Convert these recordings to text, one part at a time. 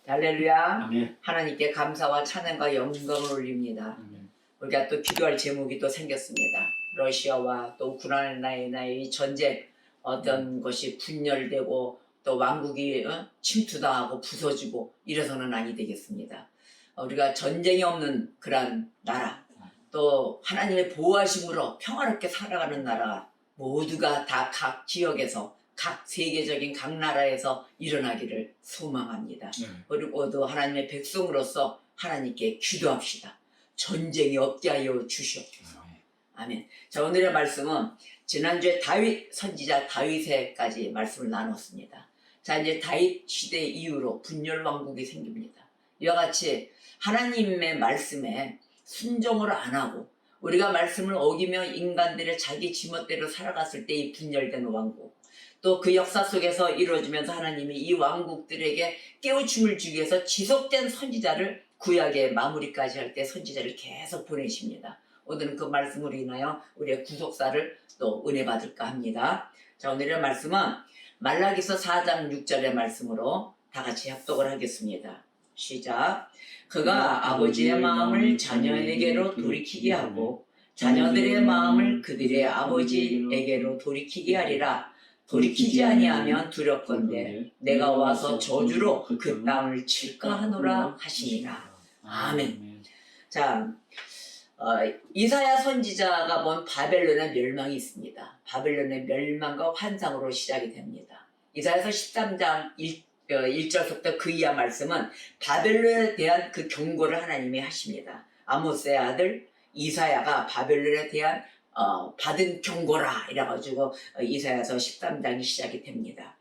할렐루야. 아멘. 하나님께 감사와 찬양과 영광을 올립니다. 아멘. 우리가 또 기도할 제목이 또 생겼습니다. 러시아와 또 우크라이나의 이 전쟁, 어떤 것이 분열되고 또 왕국이 침투당하고 부서지고 이래서는 아니 되겠습니다. 우리가 전쟁이 없는 그런 나라, 또 하나님의 보호하심으로 평화롭게 살아가는 나라 모두가 다 각 지역에서 각 세계적인 각 나라에서 일어나기를 소망합니다. 우리 모두 하나님의 백성으로서 하나님께 기도합시다. 전쟁이 없게 하여 주시옵소서. 아멘. 자, 오늘의 말씀은 지난주에 다윗 선지자 다윗에까지 말씀을 나눴습니다. 자, 이제 다윗 시대 이후로 분열 왕국이 생깁니다. 이와 같이 하나님의 말씀에 순종을 안 하고 우리가 말씀을 어기며 인간들의 자기 지멋대로 살아갔을 때 이 분열된 왕국, 또 그 역사 속에서 이루어지면서 하나님이 이 왕국들에게 깨우침을 주기 위해서 지속된 선지자를 구약의 마무리까지 할 때 선지자를 계속 보내십니다. 오늘은 그 말씀으로 인하여 우리의 구속사를 또 은혜 받을까 합니다. 자, 오늘의 말씀은 말라기서 4장 6절의 말씀으로 다 같이 합독을 하겠습니다. 시작. 그가 아버지의 마음을 자녀에게로 돌이키게 하고 자녀들의 마음을 그들의 아버지에게로 돌이키게 하리라. 돌이키지 아니하면 두렵건대 내가 와서 저주로 그 땅을 칠까 하노라 하시니라. 아멘. 자, 이사야 선지자가 본 바벨론의 멸망이 있습니다. 바벨론의 멸망과 환상으로 시작이 됩니다. 이사야서 13장 1절부터 그 이하 말씀은 바벨론에 대한 그 경고를 하나님이 하십니다. 아모스의 아들 이사야가 바벨론에 대한 받은 경고라 이래가지고 이사야서 13장이 시작이 됩니다.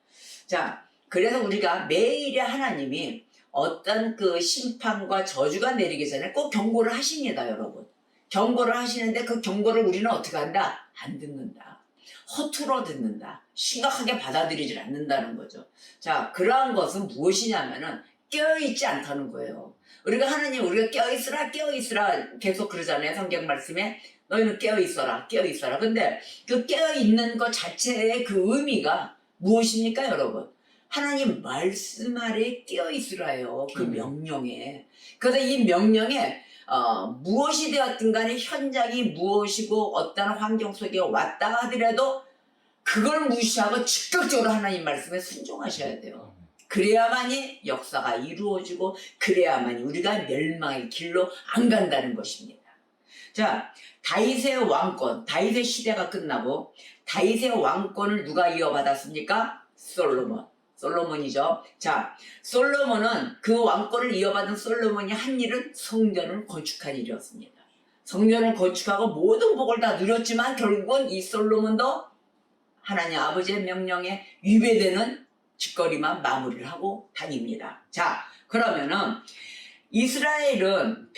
자, 그래서 우리가 매일의 하나님이 어떤 그 심판과 저주가 내리기 전에 꼭 경고를 하십니다, 여러분. 경고를 하시는데 그 경고를 우리는 어떻게 한다? 안 듣는다. 허투루 듣는다. 심각하게 받아들이질 않는다는 거죠. 자, 그러한 것은 무엇이냐면은 깨어있지 않다는 거예요. 우리가 하나님, 우리가 깨어있으라, 깨어있으라 계속 그러잖아요. 성경 말씀에. 너희는 깨어있어라, 깨어있어라. 근데 그 깨어있는 것 자체의 그 의미가 무엇입니까, 여러분? 하나님 말씀 아래 깨어있으라요. 그 명령에. 그래서 이 명령에 무엇이 되었든 간에 현장이 무엇이고 어떤 환경 속에 왔다 하더라도 그걸 무시하고 즉각적으로 하나님 말씀에 순종하셔야 돼요. 그래야만이 역사가 이루어지고 그래야만이 우리가 멸망의 길로 안 간다는 것입니다. 자, 다윗의 왕권, 다윗의 시대가 끝나고 다윗의 왕권을 누가 이어받았습니까? 솔로몬이죠. 자, 솔로몬은 그 왕권을 이어받은 솔로몬이 한 일은 성전을 건축한 일이었습니다. 성전을 건축하고 모든 복을 다 누렸지만 결국은 이 솔로몬도 하나님 아버지의 명령에 위배되는 짓거리만 마무리를 하고 다닙니다. 자, 그러면은 이스라엘은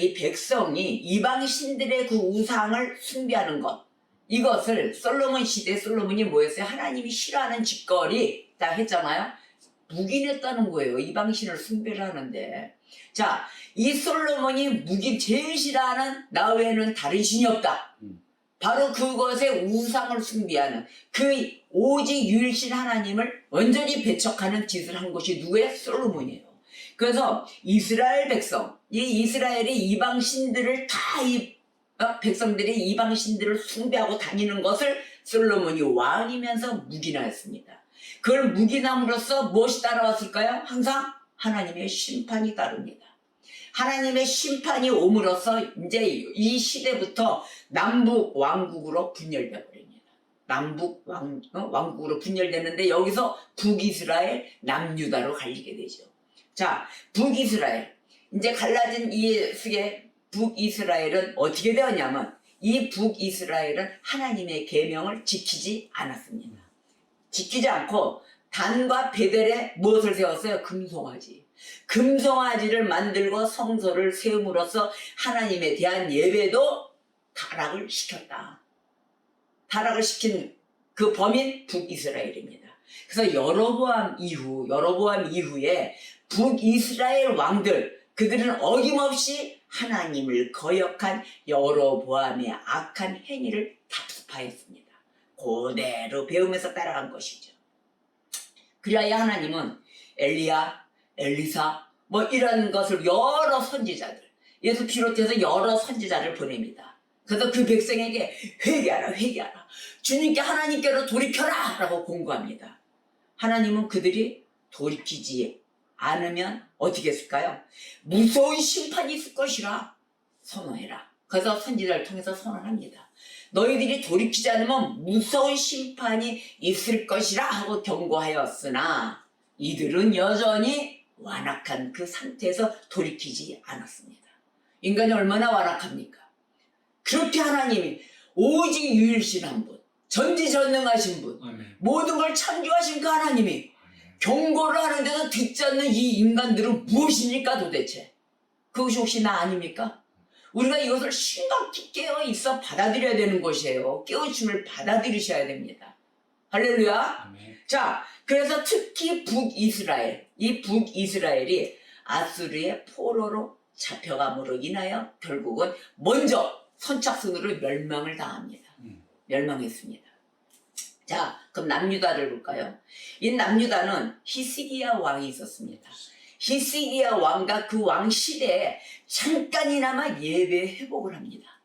이 백성이 이방 신들의 그 우상을 숭배하는 것, 이것을 솔로몬 시대에 솔로몬이 뭐였어요? 하나님이 싫어하는 짓거리 다 했잖아요. 묵인했다는 거예요. 이방신을 숭배를 하는데. 자, 이 솔로몬이 제일 싫어하는 나 외에는 다른 신이 없다. 바로 그것에 우상을 숭배하는 그 오직 유일신 하나님을 완전히 배척하는 짓을 한 것이 누구예요? 솔로몬이에요. 그래서 이스라엘 백성, 이 이스라엘의 이방 신들을 백성들이 이방 신들을 숭배하고 다니는 것을 솔로몬이 왕이면서 묵인하였습니다. 그걸 묵인함으로써 무엇이 따라왔을까요? 항상 하나님의 심판이 따릅니다. 하나님의 심판이 옴으로써 이제 이 시대부터 남북 왕국으로 분열되어 버립니다. 남북 왕국으로 분열되는데 여기서 북이스라엘, 남유다로 갈리게 되죠. 자, 북이스라엘, 이제 갈라진 이 속에 북이스라엘은 어떻게 되었냐면 이 북이스라엘은 하나님의 계명을 지키지 않았습니다. 지키지 않고 단과 베델에 무엇을 세웠어요? 금송아지. 금송아지를 만들고 성소를 세움으로써 하나님에 대한 예배도 타락을 시켰다. 타락을 시킨 그 범인 북이스라엘입니다. 그래서 여로보암 이후에 북이스라엘 왕들, 그들은 어김없이 하나님을 거역한 여로보암의 악한 행위를 답습하였습니다. 그대로 배우면서 따라간 것이죠. 그래야 하나님은 엘리야, 엘리사 뭐 이런 것을 여러 선지자들, 예수 비롯해서 여러 선지자를 보냅니다. 그래서 그 백성에게 회개하라, 회개하라, 주님께 하나님께로 돌이켜라 라고 공고합니다. 하나님은 그들이 돌이키지 않으면 어떻게 했을까요? 무서운 심판이 있을 것이라 선언해라. 그래서 선지자를 통해서 선언합니다. 너희들이 돌이키지 않으면 무서운 심판이 있을 것이라 하고 경고하였으나 이들은 여전히 완악한 그 상태에서 돌이키지 않았습니다. 인간이 얼마나 완악합니까? 그렇게 하나님이 오직 유일신 한 분, 전지전능하신 분, 아멘. 모든 걸 창조하신 그 하나님이 경고를 하는데도 듣지 않는 이 인간들은 무엇입니까 도대체? 그것이 혹시 나 아닙니까? 우리가 이것을 심각히 깨어 있어 받아들여야 되는 것이에요. 깨우침을 받아들이셔야 됩니다. 할렐루야. 아멘. 자, 그래서 특히 북이스라엘, 이 북이스라엘이 아수르의 포로로 잡혀감으로 인하여 결국은 먼저 선착순으로 멸망을 당합니다. 멸망했습니다. 자, 그럼 남유다를 볼까요? 이 남유다는 히스기야 왕이 있었습니다. 히스기야 왕과 그 왕 시대에 잠깐이나마 예배 회복을 합니다.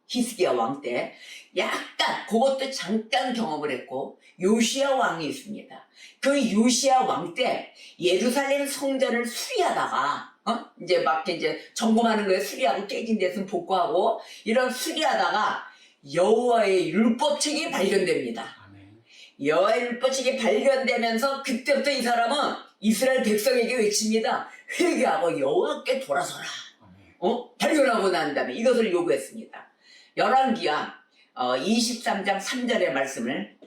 히스기야 왕 때 약간 그것도 잠깐 경험을 했고, 요시야 왕이 있습니다. 그 요시야 왕 때 예루살렘 성전을 수리하다가 이제 점검하는 거에 수리하고 깨진 데서 복구하고 이런 수리하다가 여호와의 율법책이 발견됩니다. 아멘. 여호와의 율법책이 발견되면서 그때부터 이 사람은 이스라엘 백성에게 외칩니다. 회개하고 여호와께 돌아서라. 아멘. 발견하고 난 다음에 이것을 요구했습니다. 열왕기하 23장 3절의 말씀을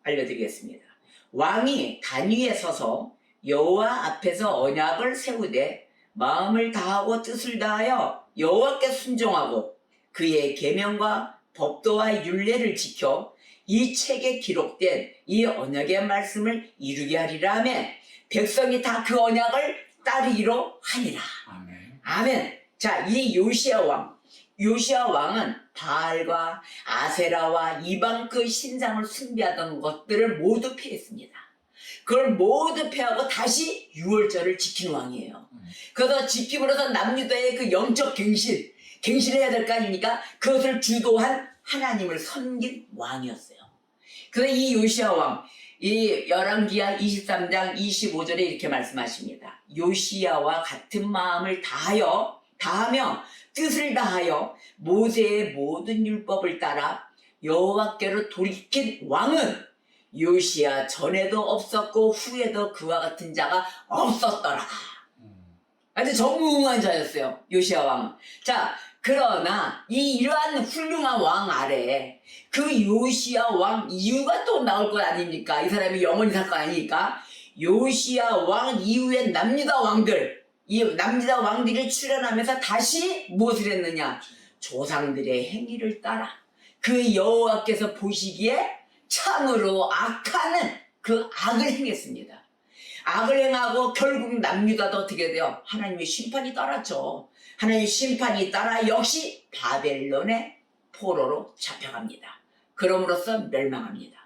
알려드리겠습니다. 왕이 단 위에 서서 여호와 앞에서 언약을 세우되 마음을 다하고 뜻을 다하여 여호와께 순종하고 그의 계명과 법도와 율례를 지켜 이 책에 기록된 이 언약의 말씀을 이루게 하리라 하면 백성이 다 그 언약을 따르기로 하니라. 아멘. 아멘. 자, 이 요시야 왕은 바알과 아세라와 이방 그 신상을 숭배하던 것들을 모두 폐했습니다. 그걸 모두 폐하고 다시 유월절을 지키는 왕이에요. 그래서 지킴으로써 남유다의 그 영적 갱신을 해야 될 거 아닙니까? 그것을 주도한 하나님을 섬긴 왕이었어요. 그래서 이 요시야 왕, 이 열왕기하 23장 25절에 이렇게 말씀하십니다. 요시야와 같은 마음을 다하며 뜻을 다하여 모세의 모든 율법을 따라 여호와께로 돌이킨 왕은 요시야 전에도 없었고 후에도 그와 같은 자가 없었더라. 아주 전무후무한 자였어요, 요시야 왕은. 자, 그러나 이러한 훌륭한 왕 아래에 그 요시야 왕 이후가 또 나올 것 아닙니까? 이 사람이 영원히 살 거 아니니까. 요시야 왕 이후에 남유다 왕들, 이 남유다 왕들이 출현하면서 다시 무엇을 했느냐? 조상들의 행위를 따라 그 여호와께서 보시기에 참으로 악하는 그 악을 행했습니다. 악을 행하고 결국 남유다도 어떻게 돼요? 하나님의 심판이 따랐죠. 하나님의 심판이 따라 역시 바벨론의 포로로 잡혀갑니다. 그럼으로써 멸망합니다.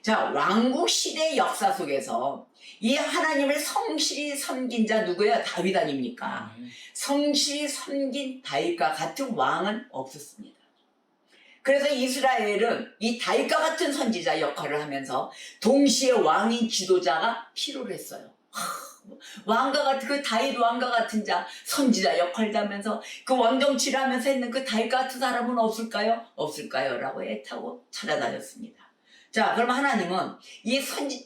자, 왕국 시대의 역사 속에서 이 하나님을 성실히 섬긴 자 누구예요? 다윗 아닙니까? 성실히 섬긴 다윗과 같은 왕은 없었습니다. 그래서 이스라엘은 이 다윗과 같은 선지자 역할을 하면서 동시에 왕인 지도자가 필요로 했어요. 왕과 같은 그 다윗 왕과 같은 자 선지자 역할을 하면서 그 왕정치를 하면서 했는 그 다윗 같은 사람은 없을까요? 없을까요? 라고 애타고 찾아다녔습니다. 자, 그럼 하나님은 이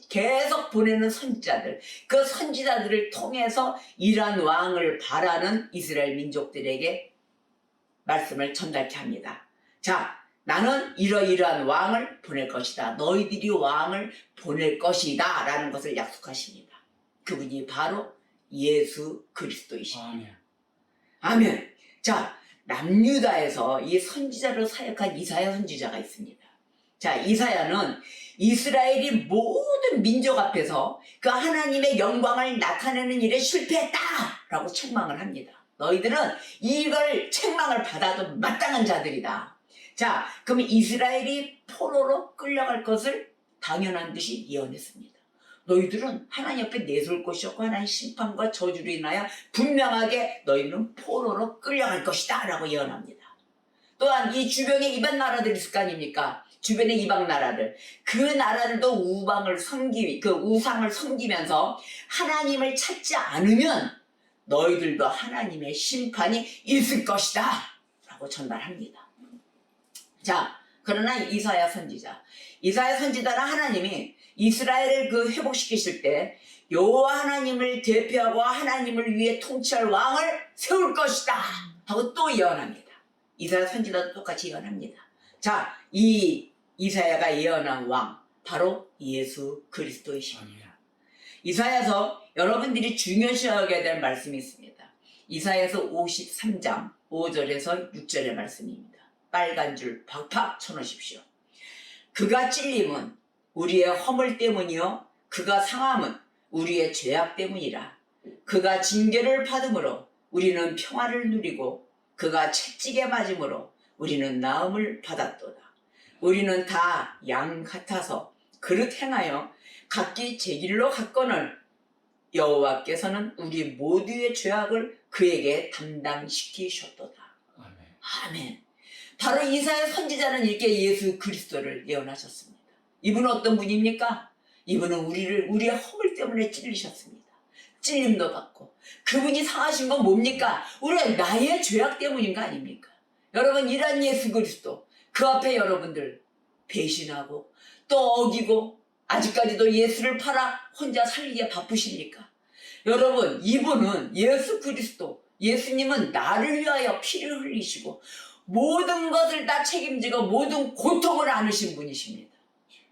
계속 보내는 선지자들, 그 선지자들을 통해서 이러한 왕을 바라는 이스라엘 민족들에게 말씀을 전달케 합니다. 자, 나는 이러이러한 왕을 보낼 것이다. 너희들이 왕을 보낼 것이다. 라는 것을 약속하십니다. 그분이 바로 예수 그리스도이십니다. 아멘. 아멘. 자, 남유다에서 이 선지자로 사역한 이사야 선지자가 있습니다. 자, 이사야는 이스라엘이 모든 민족 앞에서 그 하나님의 영광을 나타내는 일에 실패했다라고 책망을 합니다. 너희들은 이걸 책망을 받아도 마땅한 자들이다. 자, 그럼 이스라엘이 포로로 끌려갈 것을 당연한 듯이 예언했습니다. 너희들은 하나님 앞에 내세울 것이 없고 하나님 심판과 저주로 인하여 분명하게 너희는 포로로 끌려갈 것이다 라고 예언합니다. 또한 이 주변에 이방 나라들이 있을 거 아닙니까? 주변의 이방 나라들, 그 나라들도 우상을 섬기면서 하나님을 찾지 않으면 너희들도 하나님의 심판이 있을 것이다 라고 전달합니다. 자, 그러나 이사야 선지자는 하나님이 이스라엘을 회복시키실 때 여호와 하나님을 대표하고 하나님을 위해 통치할 왕을 세울 것이다 하고 또 예언합니다. 이사야 선지자도 똑같이 예언합니다. 자, 이 이사야가 예언한 왕 바로 예수 그리스도이십니다. 이사야서 여러분들이 중요시하게 될 말씀이 있습니다. 이사야서 53장 5절에서 6절의 말씀입니다. 빨간 줄 팍팍 쳐놓으십시오. 그가 찔림은 우리의 허물 때문이요 그가 상함은 우리의 죄악 때문이라. 그가 징계를 받음으로 우리는 평화를 누리고 그가 채찍에 맞음으로 우리는 나음을 받았도다. 우리는 다 양 같아서 그릇 행하여 각기 제 길로 갔거늘 여호와께서는 우리 모두의 죄악을 그에게 담당시키셨도다. 아멘. 바로 이사야 선지자는 이렇게 예수 그리스도를 예언하셨습니다. 이분은 어떤 분입니까? 이분은 우리의 허물 때문에 찔리셨습니다. 찔림도 받고 그분이 상하신 건 뭡니까? 우리가 나의 죄악 때문인 거 아닙니까? 여러분, 이런 예수 그리스도 그 앞에 여러분들 배신하고 또 어기고 아직까지도 예수를 팔아 혼자 살기에 바쁘십니까? 여러분, 이분은 예수 그리스도, 예수님은 나를 위하여 피를 흘리시고 모든 것을 다 책임지고 모든 고통을 안으신 분이십니다.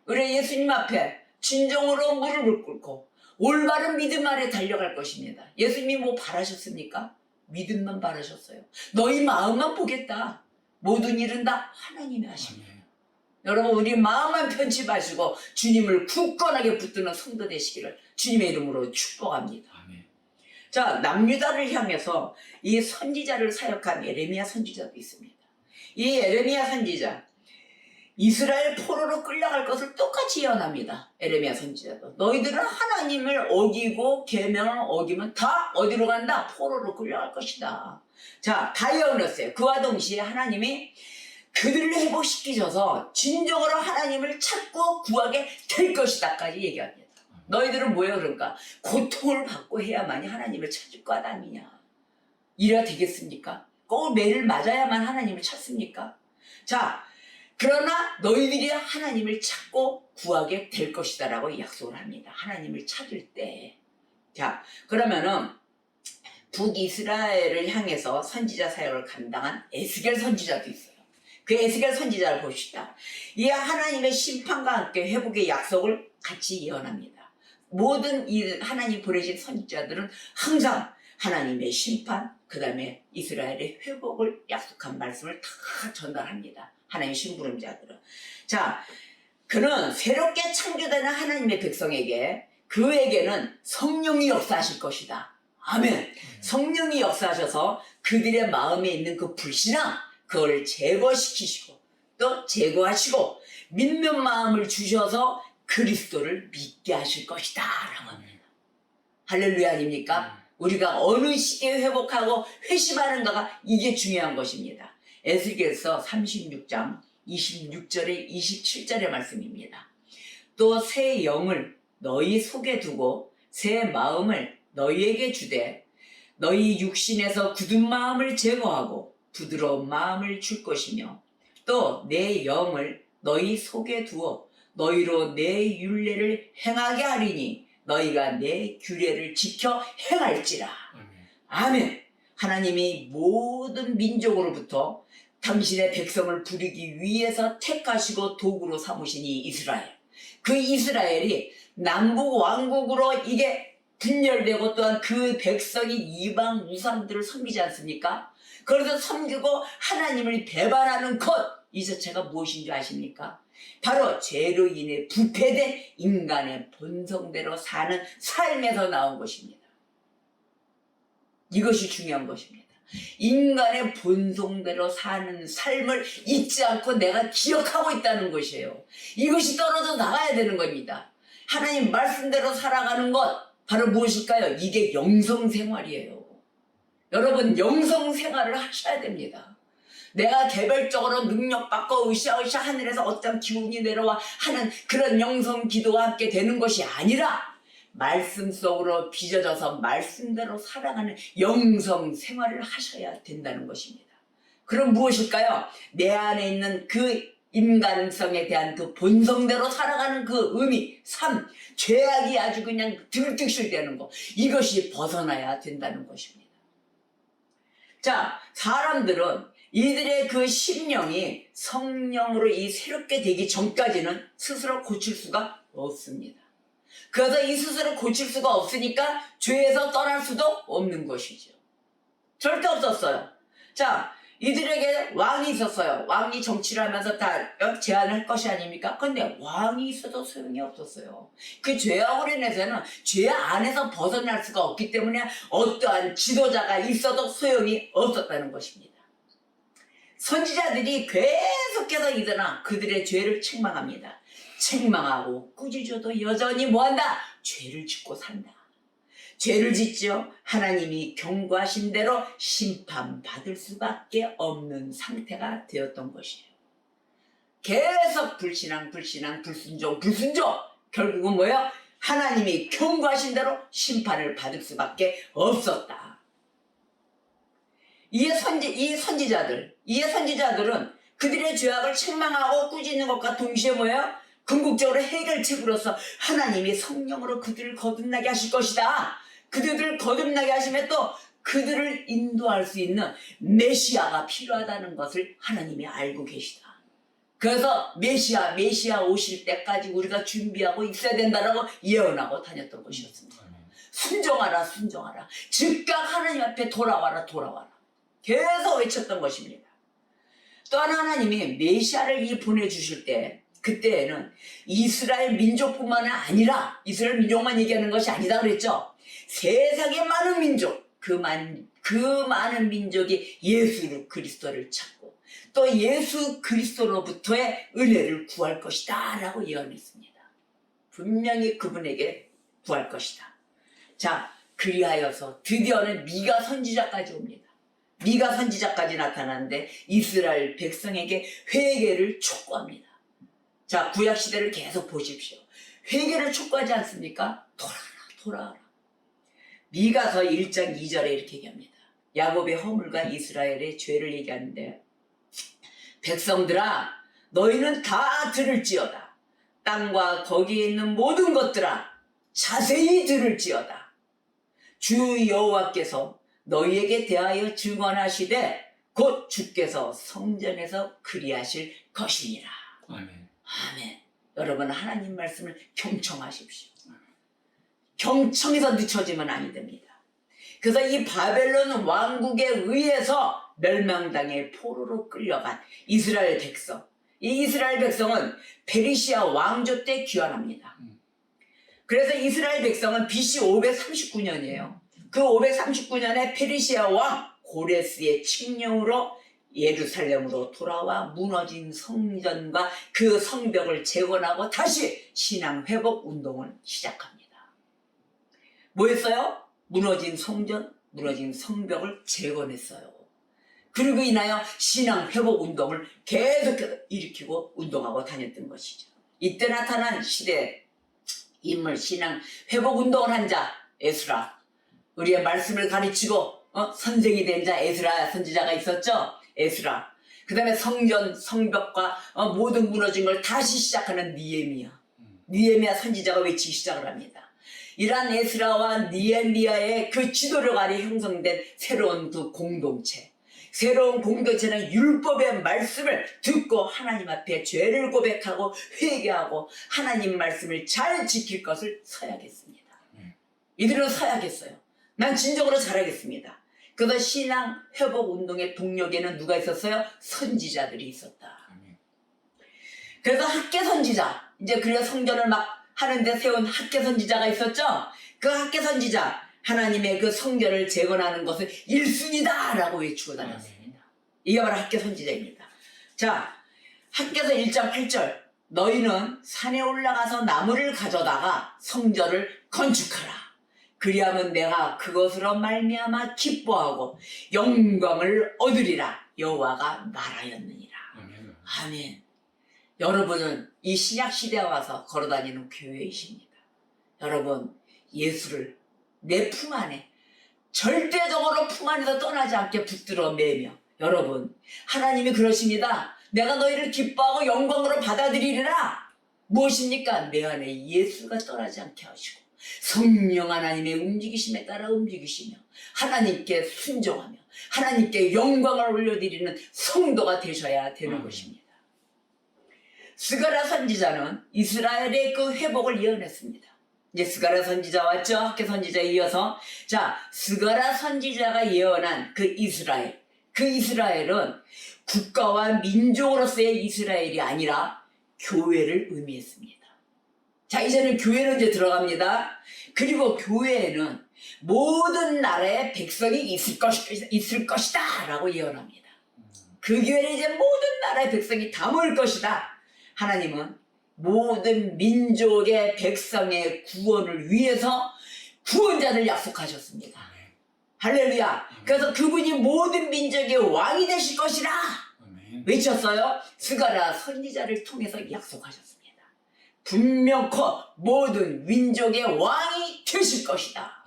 우리 예수님 앞에 진정으로 무릎을 꿇고 올바른 믿음 아래 달려갈 것입니다. 예수님이 뭐 바라셨습니까? 믿음만 바라셨어요. 너희 마음만 보겠다. 모든 일은 다 하나님이 하십니다. 여러분, 우리 마음만 편치 마시고 주님을 굳건하게 붙드는 성도 되시기를 주님의 이름으로 축복합니다. 자, 남유다를 향해서 이 선지자를 사역한 에레미야 선지자도 있습니다. 이 에레미야 선지자, 이스라엘 포로로 끌려갈 것을 똑같이 예언합니다. 에레미야 선지자도. 너희들은 하나님을 어기고 계명을 어기면 다 어디로 간다? 포로로 끌려갈 것이다. 자, 다 예언했어요. 그와 동시에 하나님이 그들을 회복시키셔서 진정으로 하나님을 찾고 구하게 될 것이다까지 얘기합니다. 너희들은 뭐예요? 그러니까 고통을 받고 해야만이 하나님을 찾을 것 아니냐. 이래야 되겠습니까? 꼭 매를 맞아야만 하나님을 찾습니까? 자, 그러나 너희들이 하나님을 찾고 구하게 될 것이다 라고 약속을 합니다. 하나님을 찾을 때. 자, 그러면은 북이스라엘을 향해서 선지자 사역을 감당한 에스겔 선지자도 있어요. 그 에스겔 선지자를 봅시다. 이 하나님의 심판과 함께 회복의 약속을 같이 예언합니다. 모든 이 하나님 보내신 선지자들은 항상 하나님의 심판, 그 다음에 이스라엘의 회복을 약속한 말씀을 다 전달합니다. 하나님의 심부름자들은. 자, 그는 새롭게 창조되는 하나님의 백성에게 그에게는 성령이 역사하실 것이다. 아멘. 성령이 역사하셔서 그들의 마음에 있는 그 불신앙, 그걸 제거시키시고 또 제거하시고 믿는 마음을 주셔서 그리스도를 믿게 하실 것이다 라고 합니다. 할렐루야 아닙니까? 우리가 어느 시기에 회복하고 회심하는가가 이게 중요한 것입니다. 에스겔서 36장 26절에 27절의 말씀입니다. 또 새 영을 너희 속에 두고 새 마음을 너희에게 주되 너희 육신에서 굳은 마음을 제거하고 부드러운 마음을 줄 것이며 또 내 영을 너희 속에 두어 너희로 내 율례를 행하게 하리니 너희가 내 규례를 지켜 행할지라. 아멘. 하나님이 모든 민족으로부터 당신의 백성을 부르기 위해서 택하시고 도구로 삼으신 이 이스라엘. 그 이스라엘이 남북 왕국으로 이게 분열되고 또한 그 백성이 이방 우상들을 섬기지 않습니까? 그래서 섬기고 하나님을 배반하는 것, 이 자체가 무엇인 줄 아십니까? 바로 죄로 인해 부패된 인간의 본성대로 사는 삶에서 나온 것입니다. 이것이 중요한 것입니다. 인간의 본성대로 사는 삶을 잊지 않고 내가 기억하고 있다는 것이에요. 이것이 떨어져 나가야 되는 겁니다. 하나님 말씀대로 살아가는 것 바로 무엇일까요? 이게 영성생활이에요. 여러분 영성생활을 하셔야 됩니다. 내가 개별적으로 능력받고 으쌰으쌰 하늘에서 어떤 기운이 내려와 하는 그런 영성 기도와 함께 되는 것이 아니라 말씀 속으로 빚어져서 말씀대로 살아가는 영성 생활을 하셔야 된다는 것입니다. 그럼 무엇일까요? 내 안에 있는 그 인간성에 대한 그 본성대로 살아가는 그 의미, 삶, 죄악이 아주 그냥 들뜨실되는 것, 이것이 벗어나야 된다는 것입니다. 자, 사람들은 이들의 그 심령이 성령으로 이 새롭게 되기 전까지는 스스로 고칠 수가 없습니다. 그래서 이 스스로 고칠 수가 없으니까 죄에서 떠날 수도 없는 것이죠. 절대 없었어요. 자, 이들에게 왕이 있었어요. 왕이 정치를 하면서 다 제안할 것이 아닙니까? 근데 왕이 있어도 소용이 없었어요. 그 죄악으로 인해서는 죄 안에서 벗어날 수가 없기 때문에 어떠한 지도자가 있어도 소용이 없었다는 것입니다. 선지자들이 계속해서 이들아 그들의 죄를 책망합니다. 책망하고 꾸짖어도 여전히 뭐한다? 죄를 짓고 산다. 죄를 짓죠. 하나님이 경고하신 대로 심판받을 수밖에 없는 상태가 되었던 것이에요. 계속 불신앙, 불순종. 결국은 뭐예요? 하나님이 경고하신 대로 심판을 받을 수밖에 없었다. 이에 선지자들은 그들의 죄악을 책망하고 꾸짖는 것과 동시에 뭐예요? 궁극적으로 해결책으로서 하나님이 성령으로 그들을 거듭나게 하실 것이다. 그들을 거듭나게 하시면 또 그들을 인도할 수 있는 메시아가 필요하다는 것을 하나님이 알고 계시다. 그래서 메시아 오실 때까지 우리가 준비하고 있어야 된다라고 예언하고 다녔던 것이었습니다. 순종하라. 즉각 하나님 앞에 돌아와라. 계속 외쳤던 것입니다. 또 하나님이 메시아를 보내주실 때 그때에는 이스라엘 민족뿐만 아니라 이스라엘 민족만 얘기하는 것이 아니다 그랬죠. 세상의 많은 민족, 그 많은 민족이 예수 그리스도를 찾고 또 예수 그리스도로부터의 은혜를 구할 것이다 라고 예언했습니다. 분명히 그분에게 구할 것이다. 자, 그리하여서 드디어는 미가 선지자까지 옵니다. 미가 선지자까지 나타나는데 이스라엘 백성에게 회개를 촉구합니다. 자, 구약시대를 계속 보십시오. 회개를 촉구하지 않습니까? 돌아와라. 미가서 1장 2절에 이렇게 얘기합니다. 야곱의 허물과 이스라엘의 죄를 얘기하는데 백성들아 너희는 다 들을지어다. 땅과 거기에 있는 모든 것들아 자세히 들을지어다. 주 여호와께서 너희에게 대하여 증언하시되 곧 주께서 성전에서 그리하실 것이니라. 아멘. 여러분 하나님 말씀을 경청하십시오. 경청해서 늦춰지면 아니 됩니다. 그래서 이 바벨론 왕국에 의해서 멸망당의 포로로 끌려간 이스라엘 백성. 이 이스라엘 백성은 페르시아 왕조 때 귀환합니다. 그래서 이스라엘 백성은 BC 539년이에요. 그 539년에 페르시아 왕 고레스의 칙령으로 예루살렘으로 돌아와 무너진 성전과 그 성벽을 재건하고 다시 신앙 회복 운동을 시작합니다. 뭐였어요? 무너진 성전, 무너진 성벽을 재건했어요. 그리고 인하여 신앙 회복 운동을 계속해서 일으키고 운동하고 다녔던 것이죠. 이때 나타난 시대 인물 신앙 회복 운동을 한 자 에스라, 우리의 말씀을 가르치고 선생이 된 자 에스라 선지자가 있었죠. 에스라. 그 다음에 성전, 성벽과 모든 무너진 걸 다시 시작하는 니에미야 선지자가 외치기 시작을 합니다. 이러한 에스라와 니에미야의 그 지도력 아래 형성된 새로운 그 공동체. 새로운 공동체는 율법의 말씀을 듣고 하나님 앞에 죄를 고백하고 회개하고 하나님 말씀을 잘 지킬 것을 서야겠습니다. 이들은 서야겠어요. 난 진정으로 잘하겠습니다. 그래서 신앙 회복 운동의 동력에는 누가 있었어요? 선지자들이 있었다. 그래서 학계 선지자, 이제 그래서 성전을 막 하는데 세운 학계 선지자가 있었죠. 그 학계 선지자, 하나님의 그 성전을 재건하는 것을 1순위다 라고 외치고 다녔습니다. 이게 바로 학계 선지자입니다. 자, 학계서 1장 8절 너희는 산에 올라가서 나무를 가져다가 성전을 건축하라. 그리하면 내가 그것으로 말미암아 기뻐하고 영광을 얻으리라. 여호와가 말하였느니라. 아멘. 아멘. 여러분은 이 신약 시대에 와서 걸어다니는 교회이십니다. 여러분, 예수를 내 품 안에, 절대적으로 품 안에서 떠나지 않게 붙들어 매며, 여러분, 하나님이 그러십니다. 내가 너희를 기뻐하고 영광으로 받아들이리라. 무엇입니까? 내 안에 예수가 떠나지 않게 하시고 성령 하나님의 움직이심에 따라 움직이시며 하나님께 순종하며 하나님께 영광을 올려드리는 성도가 되셔야 되는 것입니다. 스가랴 선지자는 이스라엘의 그 회복을 예언했습니다. 이제 스가랴 선지자 왔죠? 학계 선지자에 이어서. 자, 스가랴 선지자가 예언한 그 이스라엘. 그 이스라엘은 국가와 민족으로서의 이스라엘이 아니라 교회를 의미했습니다. 자, 이제는 교회로 이제 들어갑니다. 그리고 교회에는 모든 나라의 백성이 있을 것이다 라고 예언합니다. 그 교회는 이제 모든 나라의 백성이 다 모일 것이다. 하나님은 모든 민족의 백성의 구원을 위해서 구원자를 약속하셨습니다. 할렐루야. 그래서 그분이 모든 민족의 왕이 되실 것이라 외쳤어요. 스가랴 선지자를 통해서 약속하셨습니다. 분명코 모든 민족의 왕이 되실 것이다.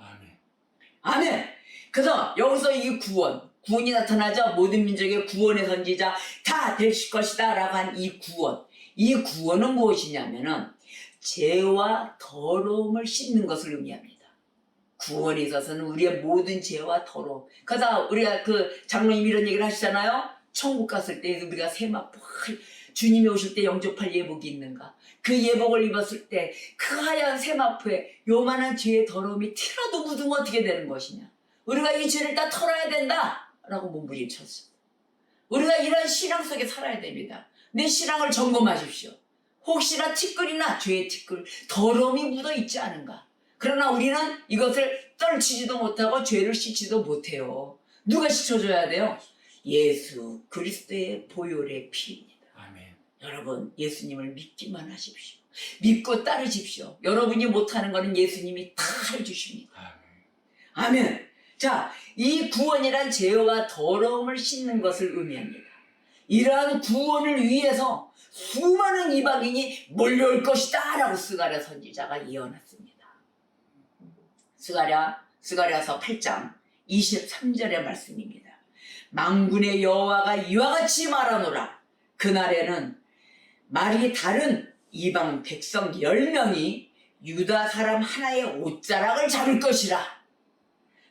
아멘. 그래서 여기서 이 구원이 나타나죠. 모든 민족의 구원의 선지자 다 되실 것이다 라고 한 이 구원은 무엇이냐면은 죄와 더러움을 씻는 것을 의미합니다. 구원에 있어서는 우리의 모든 죄와 더러움. 그래서 우리가 그 장로님 이런 얘기를 하시잖아요. 천국 갔을 때 우리가 세마포 주님이 오실 때 영접할 예복이 있는가. 그 예복을 입었을 때 그 하얀 세마포에 요만한 죄의 더러움이 티라도 묻으면 어떻게 되는 것이냐. 우리가 이 죄를 다 털어야 된다 라고 몸부림쳤어. 우리가 이런 신앙 속에 살아야 됩니다. 내 신앙을 점검하십시오. 혹시나 티끌이나 죄의 티끌, 더러움이 묻어있지 않은가. 그러나 우리는 이것을 떨치지도 못하고 죄를 씻지도 못해요. 누가 씻어줘야 돼요? 예수 그리스도의 보혈의 피입니다. 아멘. 여러분, 예수님을 믿기만 하십시오. 믿고 따르십시오. 여러분이 못하는 것은 예수님이 다 해주십니다. 아멘. 자, 이 구원이란 죄와 더러움을 씻는 것을 의미합니다. 이러한 구원을 위해서 수많은 이방인이 몰려올 것이다 라고 스가랴 선지자가 예언했습니다. 스가랴서 8장 23절의 말씀입니다. 만군의 여호와가 이와 같이 말하노라. 그날에는 말이 다른 이방 백성 10명이 유다 사람 하나의 옷자락을 잡을 것이라.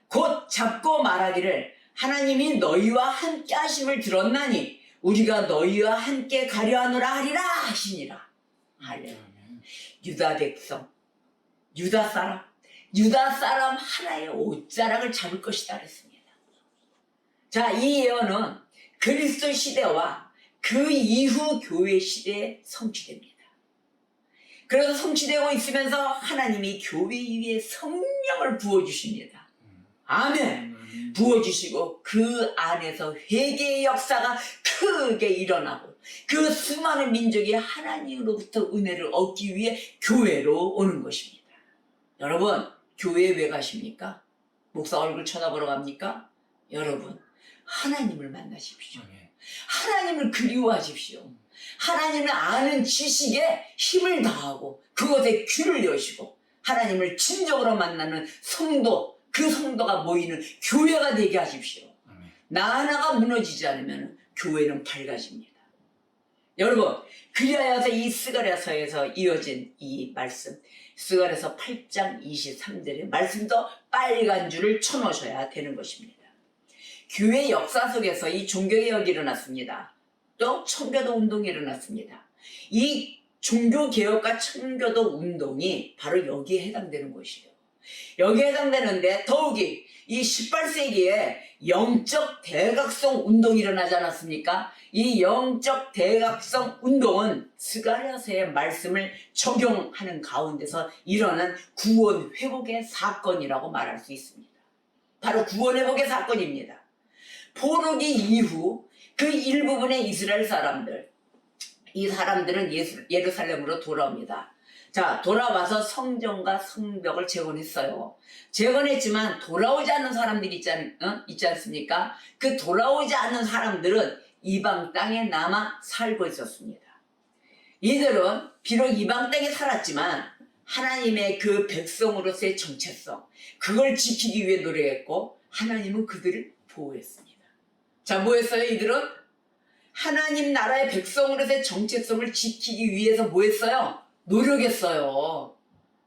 곧 잡고 말하기를 하나님이 너희와 함께 하심을 들었나니 우리가 너희와 함께 가려 하노라 하리라 하시니라. 할렐루야. 유다 백성, 유다 사람 하나의 옷자락을 잡을 것이다 그랬습니다. 자, 이 예언은 그리스도 시대와 그 이후 교회 시대에 성취됩니다. 그래서 성취되고 있으면서 하나님이 교회 위에 성령을 부어주십니다. 아멘. 부어주시고 그 안에서 회개의 역사가 크게 일어나고 그 수많은 민족이 하나님으로부터 은혜를 얻기 위해 교회로 오는 것입니다. 여러분, 교회에 왜 가십니까? 목사 얼굴 쳐다보러 갑니까? 여러분, 하나님을 만나십시오. 하나님을 그리워하십시오. 하나님을 아는 지식에 힘을 다하고 그것에 귀를 여시고 하나님을 진정으로 만나는 성도, 그 성도가 모이는 교회가 되게 하십시오. 나 하나가 무너지지 않으면 교회는 밝아집니다. 여러분, 그리하여서 이 스가랴서에서 이어진 이 말씀, 스가랴서 8장 23절의 말씀도 빨간 줄을 쳐놓으셔야 되는 것입니다. 교회 역사 속에서 이 종교개혁이 일어났습니다. 또 청교도 운동이 일어났습니다. 이 종교개혁과 청교도 운동이 바로 여기에 해당되는 것이에요. 여기에 해당되는데 더욱이 이 18세기에 영적 대각성 운동이 일어나지 않았습니까? 이 영적 대각성 운동은 스가랴서의 말씀을 적용하는 가운데서 일어난 구원 회복의 사건이라고 말할 수 있습니다. 바로 구원 회복의 사건입니다. 포로기 이후 그 일부분의 이스라엘 사람들, 이 사람들은 예루살렘으로 돌아옵니다. 자, 돌아와서 성전과 성벽을 재건했어요. 재건했지만 돌아오지 않는 사람들이 있지 않습니까? 그 돌아오지 않는 사람들은 이방 땅에 남아 살고 있었습니다. 이들은 비록 이방 땅에 살았지만 하나님의 그 백성으로서의 정체성, 그걸 지키기 위해 노력했고 하나님은 그들을 보호했습니다. 자, 뭐 했어요? 이들은 하나님 나라의 백성으로서의 정체성을 지키기 위해서 뭐 했어요? 노력했어요.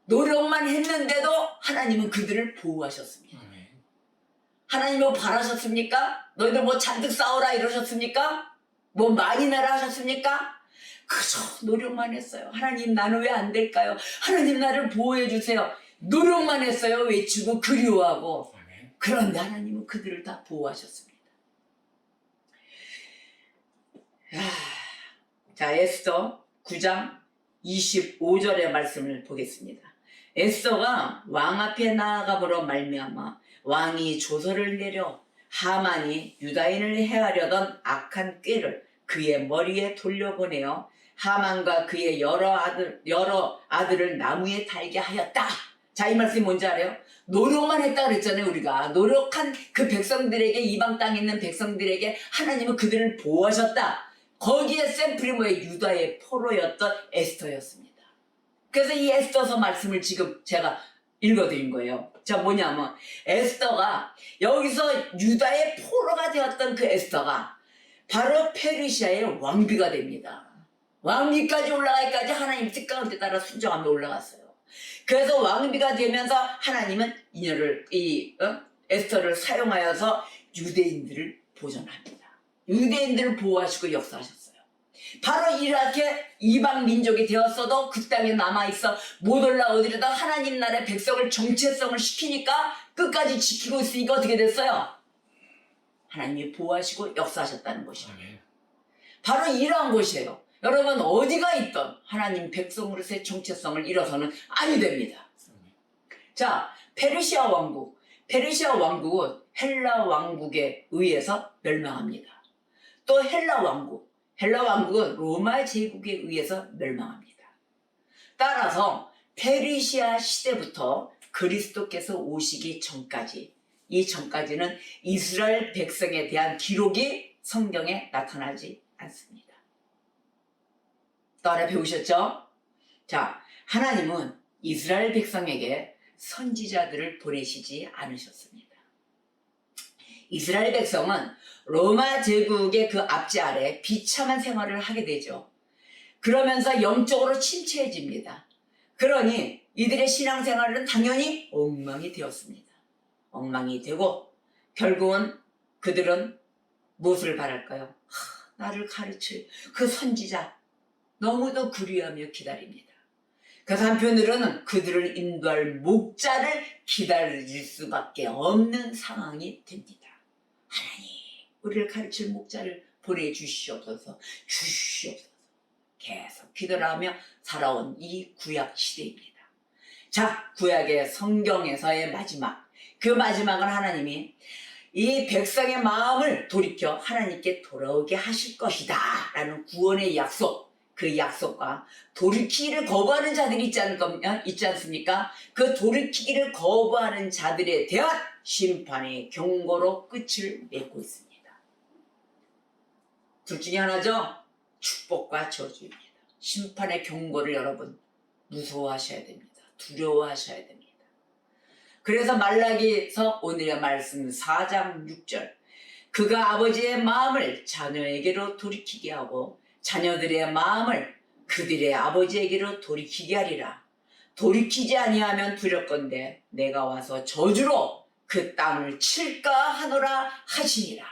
노력만 했는데도 하나님은 그들을 보호하셨습니다. 하나님 뭐 바라셨습니까? 너희들 뭐 잔뜩 싸우라 이러셨습니까? 뭐 많이 내라 하셨습니까? 그저 노력만 했어요. 하나님 나는 왜 안 될까요? 하나님 나를 보호해 주세요. 노력만 했어요. 외치고 그리워하고. 그런데 하나님은 그들을 다 보호하셨습니다. 자, 에스더 9장 25절의 말씀을 보겠습니다. 에스더가 왕 앞에 나아감으로 말미암아 왕이 조서를 내려 하만이 유다인을 해하려던 악한 꾀를 그의 머리에 돌려보내어 하만과 그의 여러 아들을 나무에 달게 하였다. 자, 이 말씀이 뭔지 알아요? 노력만 했다 그랬잖아요. 우리가 노력한 그 백성들에게, 이방 땅에 있는 백성들에게 하나님은 그들을 보호하셨다. 거기에 샘플이 뭐예요? 유다의 포로였던 에스더였습니다. 그래서 이 에스더서 말씀을 지금 제가 읽어드린 거예요. 자, 뭐냐면 에스더가 여기서 유다의 포로가 되었던 그 에스더가 바로 페르시아의 왕비가 됩니다. 왕비까지 올라가기까지 하나님 뜻가운데 따라 순종하며 올라갔어요. 그래서 왕비가 되면서 하나님은 에스더를 사용하여서 유대인들을 보존합니다. 유대인들을 보호하시고 역사하셨어요. 바로 이렇게 이방 민족이 되었어도 그 땅에 남아있어 못 올라오더라도 하나님 나라의 백성을 정체성을 시키니까 끝까지 지키고 있으니까 어떻게 됐어요? 하나님이 보호하시고 역사하셨다는 것이에요. 바로 이러한 것이에요. 여러분 어디가 있던 하나님 백성으로서의 정체성을 잃어서는 아니 됩니다. 자, 페르시아 왕국은 헬라 왕국에 의해서 멸망합니다. 또 헬라 왕국은 로마 제국에 의해서 멸망합니다. 따라서 페르시아 시대부터 그리스도께서 오시기 전까지, 이 전까지는 이스라엘 백성에 대한 기록이 성경에 나타나지 않습니다. 또 하나 배우셨죠? 자, 하나님은 이스라엘 백성에게 선지자들을 보내시지 않으셨습니다. 이스라엘 백성은 로마 제국의 그 압제 아래 비참한 생활을 하게 되죠. 그러면서 영적으로 침체해집니다. 그러니 이들의 신앙생활은 당연히 엉망이 되었습니다. 엉망이 되고 결국은 그들은 무엇을 바랄까요? 나를 가르칠 그 선지자 너무도 그리워하며 기다립니다. 그래서 한편으로는 그들을 인도할 목자를 기다릴 수밖에 없는 상황이 됩니다. 하나님, 우리를 가르칠 목자를 보내주시옵소서, 계속 기도를 하며 살아온 이 구약 시대입니다. 자, 구약의 성경에서의 마지막, 그 마지막은 하나님이 이 백성의 마음을 돌이켜 하나님께 돌아오게 하실 것이다 라는 구원의 약속, 그 약속과 돌이키기를 거부하는 자들이 있지 않습니까? 그 돌이키기를 거부하는 자들에 대한 심판의 경고로 끝을 맺고 있습니다. 둘 중에 하나죠. 축복과 저주입니다. 심판의 경고를 여러분 무서워하셔야 됩니다. 두려워하셔야 됩니다. 그래서 말라기서 오늘의 말씀 4장 6절, 그가 아버지의 마음을 자녀에게로 돌이키게 하고 자녀들의 마음을 그들의 아버지에게로 돌이키게 하리라. 돌이키지 아니하면 두렵건대 내가 와서 저주로 그 땅을 칠까 하노라 하시니라.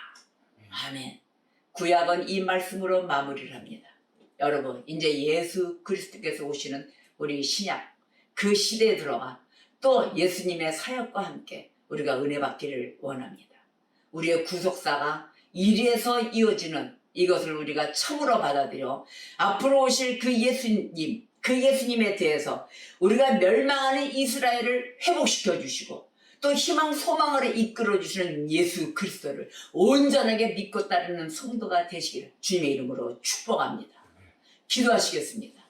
아멘. 구약은 이 말씀으로 마무리를 합니다. 여러분, 이제 예수 그리스도께서 오시는 우리 신약 그 시대에 들어가 또 예수님의 사역과 함께 우리가 은혜 받기를 원합니다. 우리의 구속사가 이리에서 이어지는 이것을 우리가 참으로 받아들여 앞으로 오실 그 예수님에 대해서 우리가 멸망하는 이스라엘을 회복시켜 주시고 또 희망 소망으로 이끌어 주시는 예수 그리스도를 온전하게 믿고 따르는 성도가 되시기를 주님의 이름으로 축복합니다. 기도하시겠습니다.